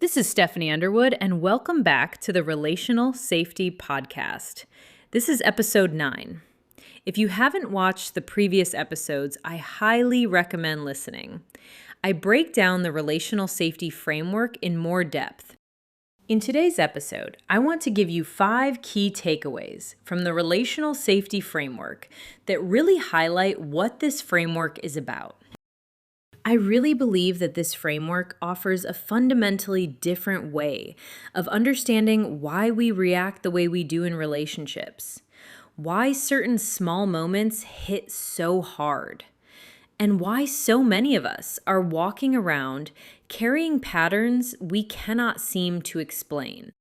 This is Stephanie Underwood, and welcome back to the Relational Safety Podcast. This is episode 9. If you haven't watched the previous episodes, I highly recommend listening. I break down the relational safety framework in more depth. In today's episode, I want to give you 5 key takeaways from the relational safety framework that really highlight what this framework is about. I really believe that this framework offers a fundamentally different way of understanding why we react the way we do in relationships, why certain small moments hit so hard, and why so many of us are walking around carrying patterns we cannot seem to explain.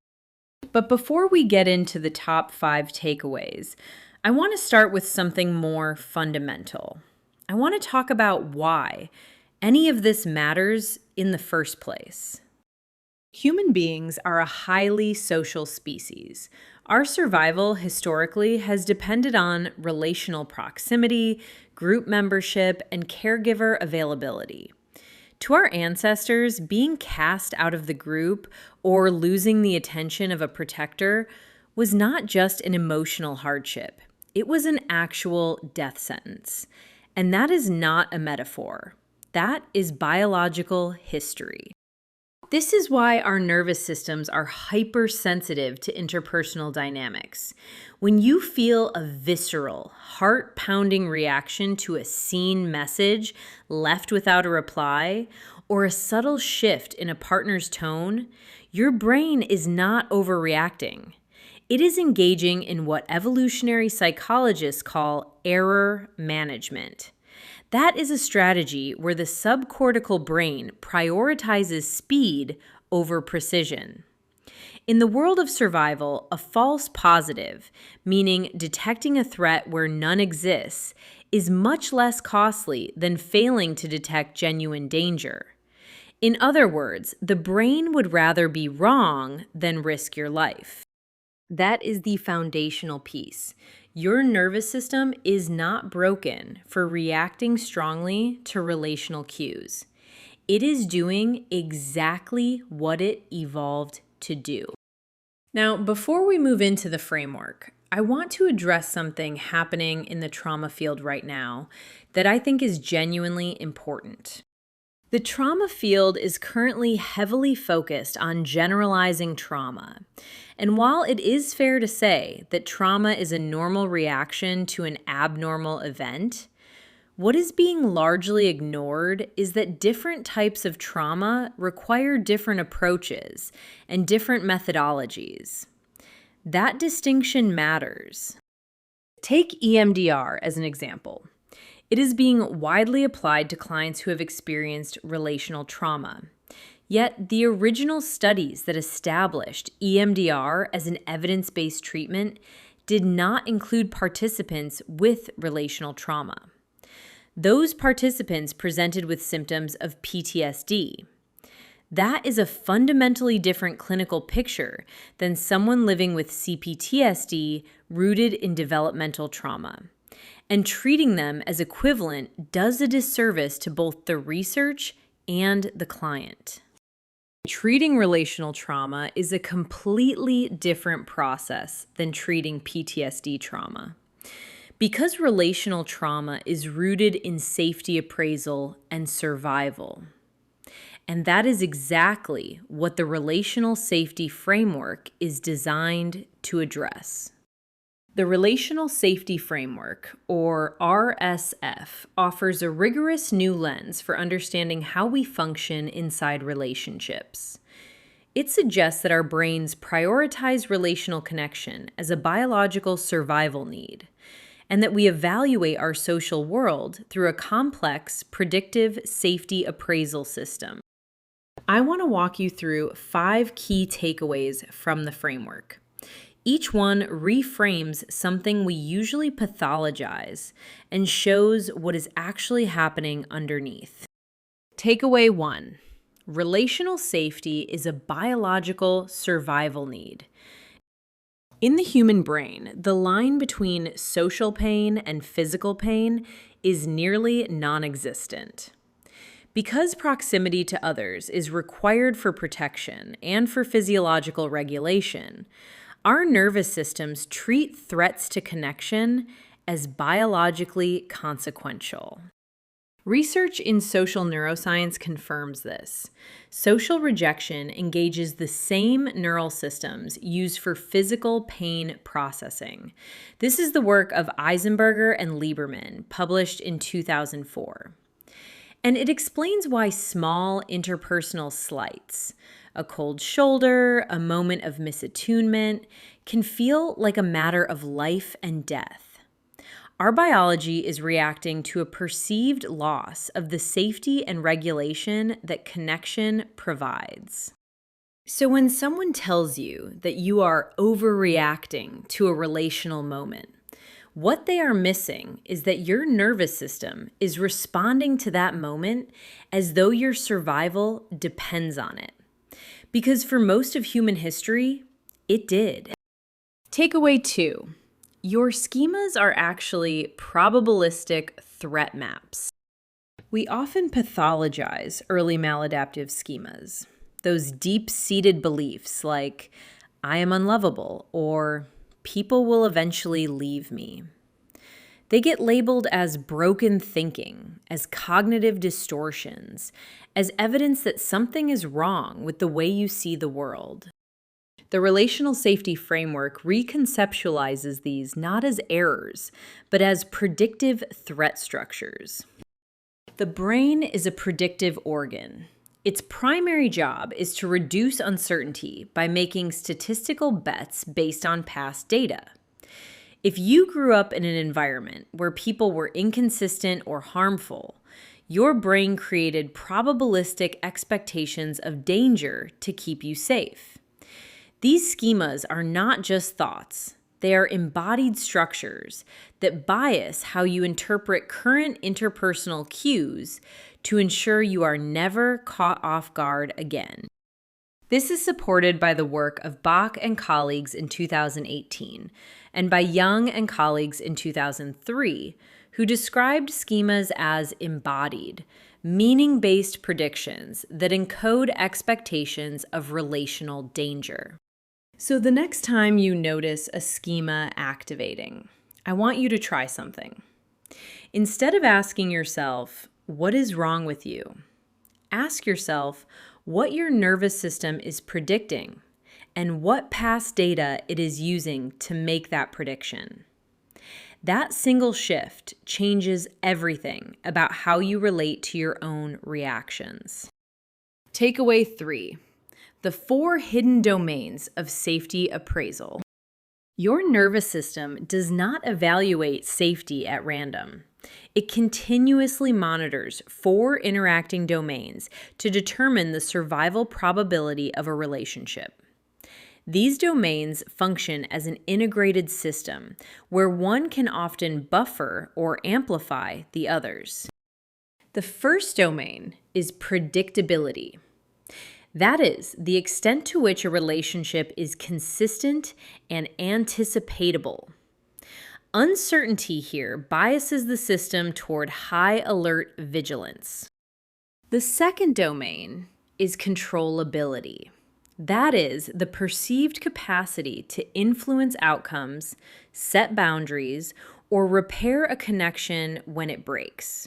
But before we get into the top 5 takeaways, I want to start with something more fundamental. I want to talk about why any of this matters in the first place. Human beings are a highly social species. Our survival historically has depended on relational proximity, group membership, and caregiver availability. To our ancestors, being cast out of the group or losing the attention of a protector was not just an emotional hardship. It was an actual death sentence. And that is not a metaphor. That is biological history. This is why our nervous systems are hypersensitive to interpersonal dynamics. When you feel a visceral, heart-pounding reaction to a seen message left without a reply, or a subtle shift in a partner's tone, your brain is not overreacting. It is engaging in what evolutionary psychologists call error management. That is a strategy where the subcortical brain prioritizes speed over precision. In the world of survival, a false positive, meaning detecting a threat where none exists, is much less costly than failing to detect genuine danger. In other words, the brain would rather be wrong than risk your life. That is the foundational piece. Your nervous system is not broken for reacting strongly to relational cues. It is doing exactly what it evolved to do. Now, before we move into the framework, I want to address something happening in the trauma field right now that I think is genuinely important. The trauma field is currently heavily focused on generalizing trauma. And while it is fair to say that trauma is a normal reaction to an abnormal event, what is being largely ignored is that different types of trauma require different approaches and different methodologies. That distinction matters. Take EMDR as an example. It is being widely applied to clients who have experienced relational trauma. Yet, the original studies that established EMDR as an evidence-based treatment did not include participants with relational trauma. Those participants presented with symptoms of PTSD. That is a fundamentally different clinical picture than someone living with CPTSD rooted in developmental trauma. And treating them as equivalent does a disservice to both the research and the client. Treating relational trauma is a completely different process than treating PTSD trauma. Because relational trauma is rooted in safety appraisal and survival. And that is exactly what the relational safety framework is designed to address. The Relational Safety Framework, or RSF, offers a rigorous new lens for understanding how we function inside relationships. It suggests that our brains prioritize relational connection as a biological survival need, and that we evaluate our social world through a complex, predictive safety appraisal system. I want to walk you through 5 key takeaways from the framework. Each one reframes something we usually pathologize and shows what is actually happening underneath. Takeaway 1. Relational safety is a biological survival need. In the human brain, the line between social pain and physical pain is nearly non-existent. Because proximity to others is required for protection and for physiological regulation, our nervous systems treat threats to connection as biologically consequential. Research in social neuroscience confirms this. Social rejection engages the same neural systems used for physical pain processing. This is the work of Eisenberger and Lieberman, published in 2004. And it explains why small interpersonal slights, a cold shoulder, a moment of misattunement, can feel like a matter of life and death. Our biology is reacting to a perceived loss of the safety and regulation that connection provides. So when someone tells you that you are overreacting to a relational moment, what they are missing is that your nervous system is responding to that moment as though your survival depends on it. Because for most of human history, it did. Takeaway 2. Your schemas are actually probabilistic threat maps. We often pathologize early maladaptive schemas, those deep-seated beliefs like, I am unlovable, or people will eventually leave me. They get labeled as broken thinking, as cognitive distortions, as evidence that something is wrong with the way you see the world. The relational safety framework reconceptualizes these not as errors, but as predictive threat structures. The brain is a predictive organ. Its primary job is to reduce uncertainty by making statistical bets based on past data. If you grew up in an environment where people were inconsistent or harmful, your brain created probabilistic expectations of danger to keep you safe. These schemas are not just thoughts. They are embodied structures that bias how you interpret current interpersonal cues to ensure you are never caught off guard again. This is supported by the work of Bach and colleagues in 2018 and by Young and colleagues in 2003, who described schemas as embodied, meaning-based predictions that encode expectations of relational danger. So the next time you notice a schema activating, I want you to try something. Instead of asking yourself, what is wrong with you? Ask yourself what your nervous system is predicting and what past data it is using to make that prediction. That single shift changes everything about how you relate to your own reactions. Takeaway 3. The 4 hidden domains of safety appraisal. Your nervous system does not evaluate safety at random. It continuously monitors 4 interacting domains to determine the survival probability of a relationship. These domains function as an integrated system where one can often buffer or amplify the others. The first domain is predictability. That is the extent to which a relationship is consistent and anticipatable. Uncertainty here biases the system toward high alert vigilance. The second domain is controllability. That is the perceived capacity to influence outcomes, set boundaries, or repair a connection when it breaks.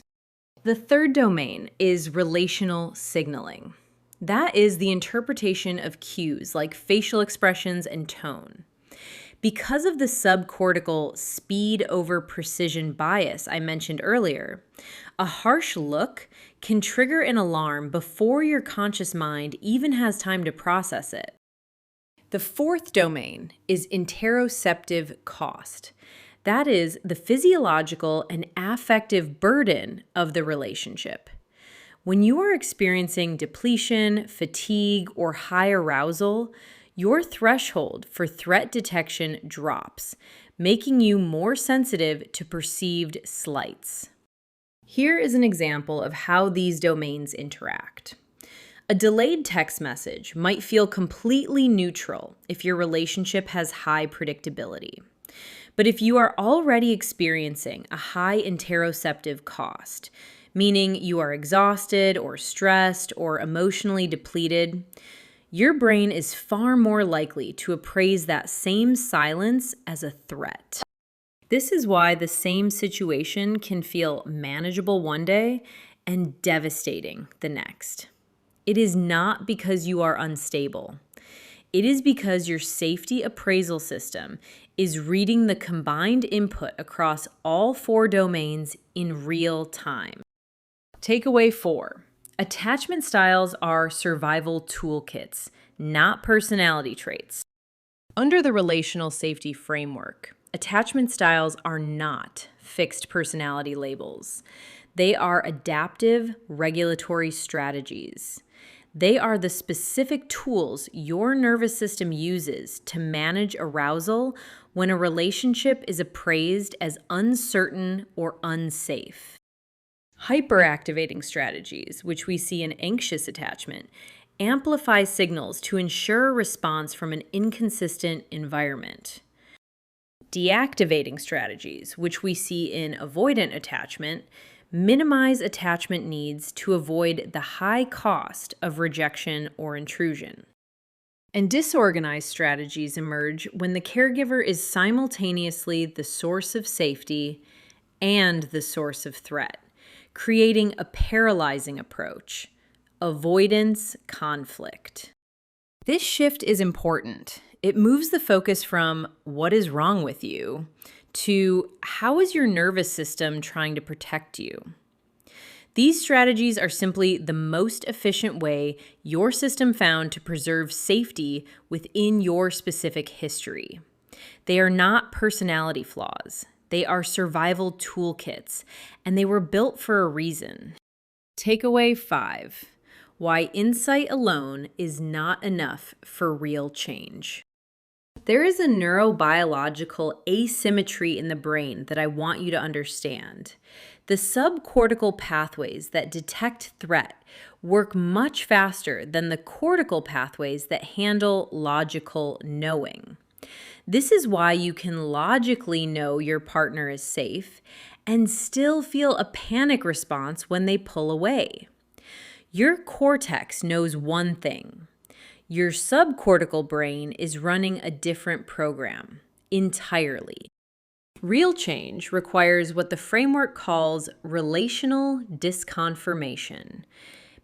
The third domain is relational signaling. That is the interpretation of cues like facial expressions and tone. Because of the subcortical speed over precision bias I mentioned earlier, a harsh look can trigger an alarm before your conscious mind even has time to process it. The fourth domain is interoceptive cost. That is the physiological and affective burden of the relationship. When you are experiencing depletion, fatigue, or high arousal, your threshold for threat detection drops, making you more sensitive to perceived slights. Here is an example of how these domains interact. A delayed text message might feel completely neutral if your relationship has high predictability. But if you are already experiencing a high interoceptive cost, meaning you are exhausted or stressed or emotionally depleted, your brain is far more likely to appraise that same silence as a threat. This is why the same situation can feel manageable one day and devastating the next. It is not because you are unstable. It is because your safety appraisal system is reading the combined input across all 4 domains in real time. Takeaway 4. Attachment styles are survival toolkits, not personality traits. Under the relational safety framework, attachment styles are not fixed personality labels. They are adaptive regulatory strategies. They are the specific tools your nervous system uses to manage arousal when a relationship is appraised as uncertain or unsafe. Hyperactivating strategies, which we see in anxious attachment, amplify signals to ensure a response from an inconsistent environment. Deactivating strategies, which we see in avoidant attachment, minimize attachment needs to avoid the high cost of rejection or intrusion. And disorganized strategies emerge when the caregiver is simultaneously the source of safety and the source of threat, creating a paralyzing approach, avoidance conflict. This shift is important. It moves the focus from what is wrong with you to how is your nervous system trying to protect you. These strategies are simply the most efficient way your system found to preserve safety within your specific history. They are not personality flaws. They are survival toolkits, and they were built for a reason. Takeaway 5. Why insight alone is not enough for real change. There is a neurobiological asymmetry in the brain that I want you to understand. The subcortical pathways that detect threat work much faster than the cortical pathways that handle logical knowing. This is why you can logically know your partner is safe and still feel a panic response when they pull away. Your cortex knows one thing. Your subcortical brain is running a different program entirely. Real change requires what the framework calls relational disconfirmation.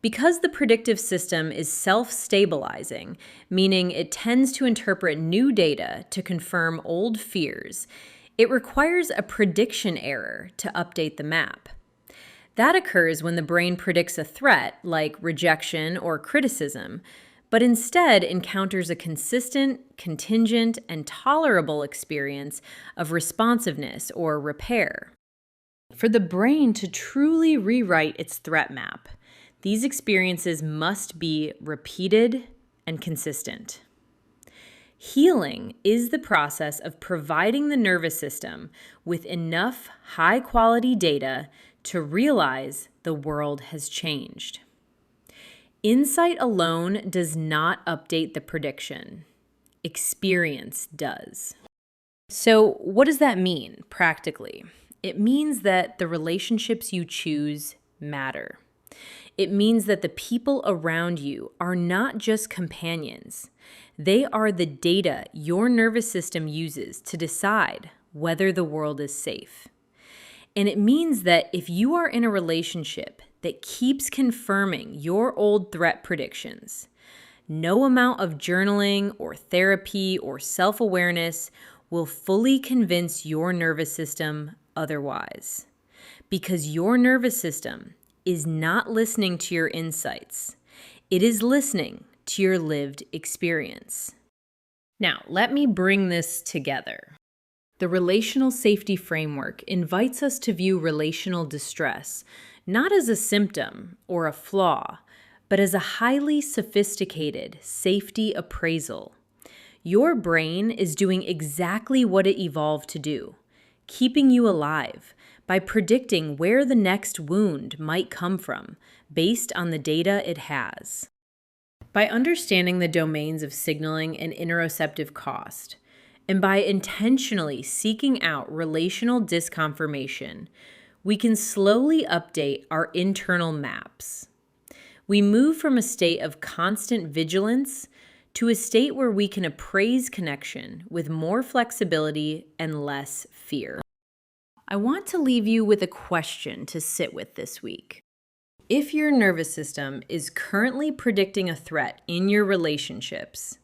Because the predictive system is self-stabilizing, meaning it tends to interpret new data to confirm old fears, it requires a prediction error to update the map. That occurs when the brain predicts a threat, like rejection or criticism, but instead encounters a consistent, contingent, and tolerable experience of responsiveness or repair. For the brain to truly rewrite its threat map, these experiences must be repeated and consistent. Healing is the process of providing the nervous system with enough high-quality data to realize the world has changed. Insight alone does not update the prediction. Experience does. So, what does that mean practically? It means that the relationships you choose matter. It means that the people around you are not just companions. They are the data your nervous system uses to decide whether the world is safe. And it means that if you are in a relationship that keeps confirming your old threat predictions, no amount of journaling or therapy or self-awareness will fully convince your nervous system otherwise. Because your nervous system is not listening to your insights. It is listening to your lived experience. Now, let me bring this together. The relational safety framework invites us to view relational distress not as a symptom or a flaw, but as a highly sophisticated safety appraisal. Your brain is doing exactly what it evolved to do, keeping you alive by predicting where the next wound might come from based on the data it has. By understanding the domains of signaling and interoceptive cost, and by intentionally seeking out relational disconfirmation, we can slowly update our internal maps. We move from a state of constant vigilance to a state where we can appraise connection with more flexibility and less fear. I want to leave you with a question to sit with this week. If your nervous system is currently predicting a threat in your relationships,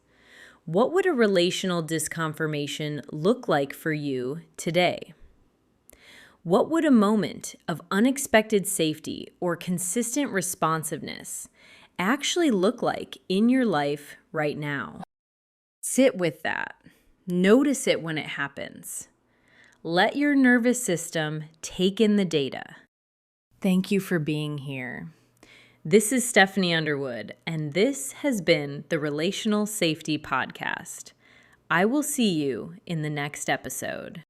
what would a relational disconfirmation look like for you today? What would a moment of unexpected safety or consistent responsiveness actually look like in your life right now? Sit with that. Notice it when it happens. Let your nervous system take in the data. Thank you for being here. This is Stephanie Underwood, and this has been the Relational Safety Podcast. I will see you in the next episode.